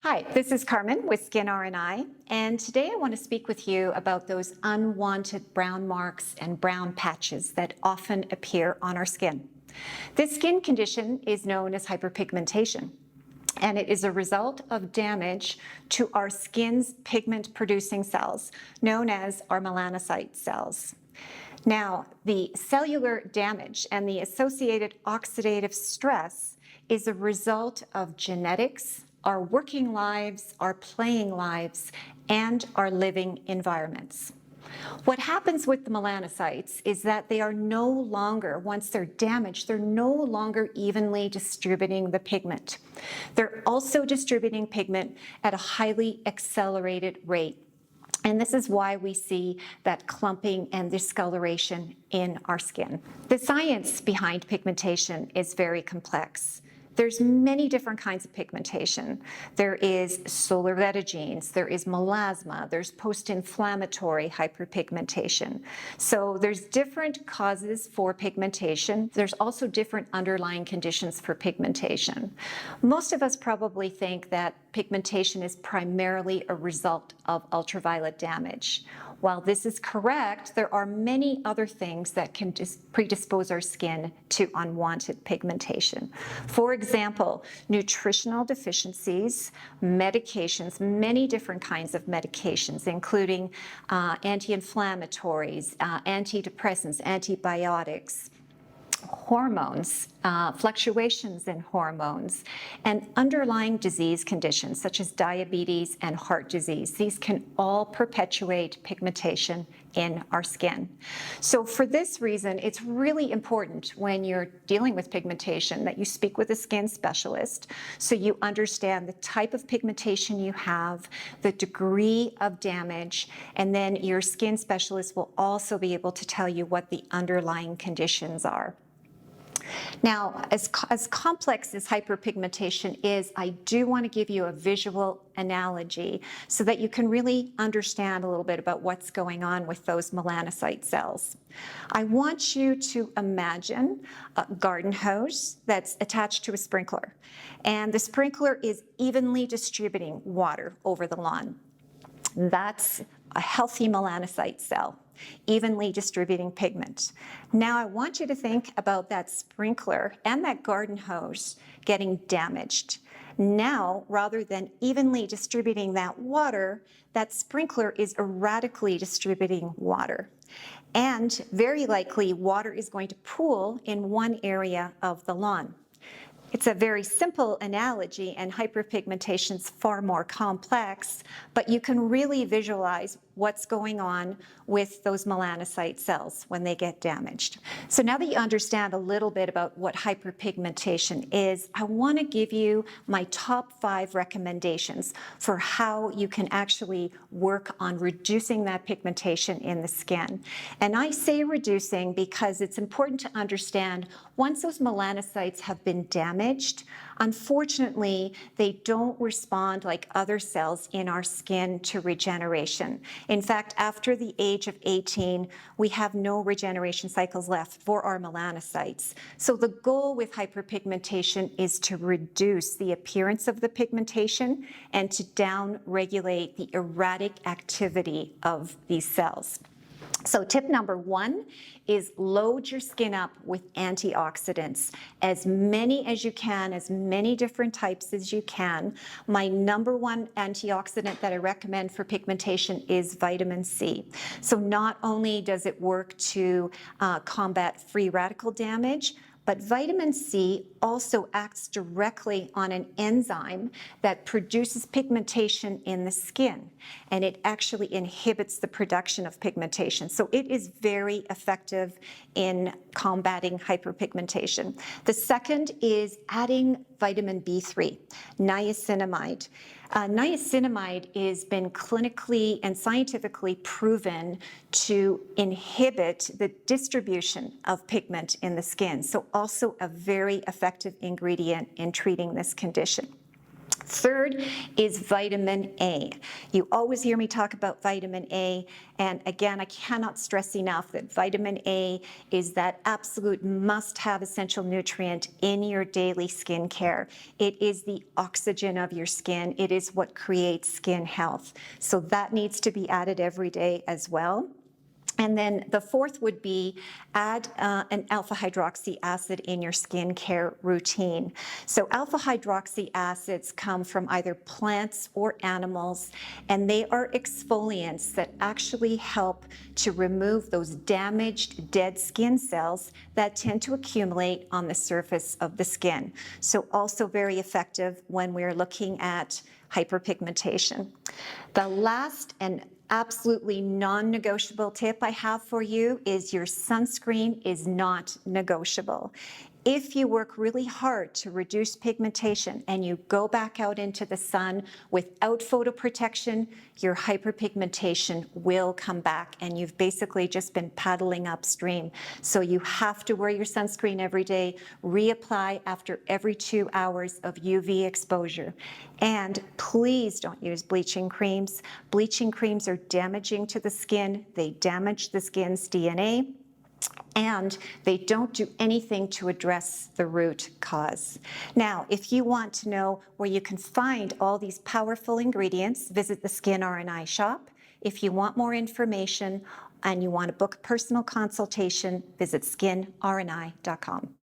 Hi, this is Carmen with Skin R&I, and today I want to speak with you about those unwanted brown marks and brown patches that often appear on our skin. This skin condition is known as hyperpigmentation, and it is a result of damage to our skin's pigment-producing cells, known as our melanocyte cells. Now, the cellular damage and the associated oxidative stress is a result of genetics, our working lives, our playing lives, and our living environments. What happens with the melanocytes is that they are no longer, once they're damaged, they're no longer evenly distributing the pigment. They're also distributing pigment at a highly accelerated rate. And this is why we see that clumping and discoloration in our skin. The science behind pigmentation is very complex. There's many different kinds of pigmentation. There is solar vetogenes, there is melasma, there's post-inflammatory hyperpigmentation. So there's different causes for pigmentation. There's also different underlying conditions for pigmentation. Most of us probably think that pigmentation is primarily a result of ultraviolet damage. While this is correct, there are many other things that can predispose our skin to unwanted pigmentation. For example, nutritional deficiencies, medications, many different kinds of medications, including anti-inflammatories, antidepressants, antibiotics, hormones, fluctuations in hormones, and underlying disease conditions such as diabetes and heart disease. These can all perpetuate pigmentation in our skin. So for this reason, it's really important when you're dealing with pigmentation that you speak with a skin specialist so you understand the type of pigmentation you have, the degree of damage, and then your skin specialist will also be able to tell you what the underlying conditions are. Now, as complex as hyperpigmentation is, I do want to give you a visual analogy so that you can really understand a little bit about what's going on with those melanocyte cells. I want you to imagine a garden hose that's attached to a sprinkler, and the sprinkler is evenly distributing water over the lawn. That's a healthy melanocyte cell, evenly distributing pigment. Now I want you to think about that sprinkler and that garden hose getting damaged. Now, rather than evenly distributing that water, that sprinkler is erratically distributing water. And very likely, water is going to pool in one area of the lawn. It's a very simple analogy, and hyperpigmentation is far more complex, but you can really visualize what's going on with those melanocyte cells when they get damaged. So now that you understand a little bit about what hyperpigmentation is, I want to give you my top 5 recommendations for how you can actually work on reducing that pigmentation in the skin. And I say reducing because it's important to understand once those melanocytes have been damaged, unfortunately, they don't respond like other cells in our skin to regeneration. In fact, after the age of 18, we have no regeneration cycles left for our melanocytes. So the goal with hyperpigmentation is to reduce the appearance of the pigmentation and to down-regulate the erratic activity of these cells. So tip number 1 is load your skin up with antioxidants, as many as you can, as many different types as you can. My number 1 antioxidant that I recommend for pigmentation is vitamin C. So not only does it work to combat free radical damage, but vitamin C also acts directly on an enzyme that produces pigmentation in the skin, and it actually inhibits the production of pigmentation. So it is very effective in combating hyperpigmentation. The second is adding vitamin B3, niacinamide. Niacinamide has been clinically and scientifically proven to inhibit the distribution of pigment in the skin, so also a very effective ingredient in treating this condition. Third is vitamin A. You always hear me talk about vitamin A, and again, I cannot stress enough that vitamin A is that absolute must-have essential nutrient in your daily skincare. It is the oxygen of your skin. It is what creates skin health. So that needs to be added every day as well. And then the fourth would be add an alpha hydroxy acid in your skincare routine. So alpha hydroxy acids come from either plants or animals, and they are exfoliants that actually help to remove those damaged dead skin cells that tend to accumulate on the surface of the skin. So also very effective when we're looking at hyperpigmentation. The last and absolutely non-negotiable tip I have for you is your sunscreen is not negotiable. If you work really hard to reduce pigmentation and you go back out into the sun without photo protection, your hyperpigmentation will come back and you've basically just been paddling upstream. So you have to wear your sunscreen every day, reapply after every 2 hours of UV exposure. And please don't use bleaching creams. Bleaching creams are damaging to the skin. They damage the skin's DNA. And they don't do anything to address the root cause. Now, if you want to know where you can find all these powerful ingredients, visit the Skin R&I shop. If you want more information and you want to book a personal consultation, visit skinrni.com.